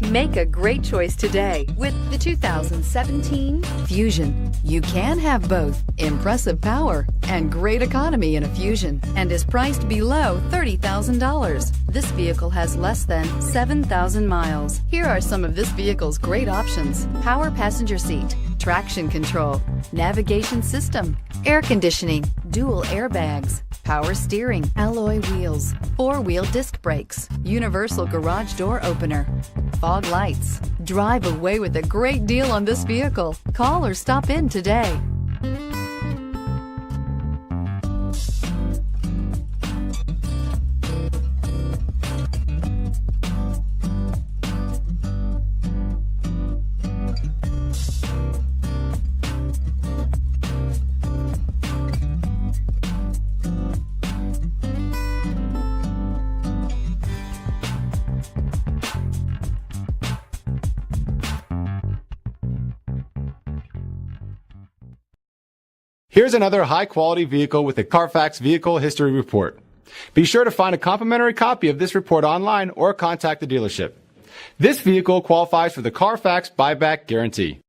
Make a great choice today with the 2017 Fusion. You can have both impressive power and great economy in a Fusion and is priced below $30,000. This vehicle has less than 7,000 miles. Here are some of this vehicle's great options: power passenger seat, traction control, navigation system, air conditioning, dual airbags, power steering, alloy wheels, four-wheel disc brakes, universal garage door opener, fog lights. Drive away with a great deal on this vehicle. Call or stop in today. Here's another high-quality vehicle with a Carfax Vehicle History Report. Be sure to find a complimentary copy of this report online or contact the dealership. This vehicle qualifies for the Carfax Buyback Guarantee.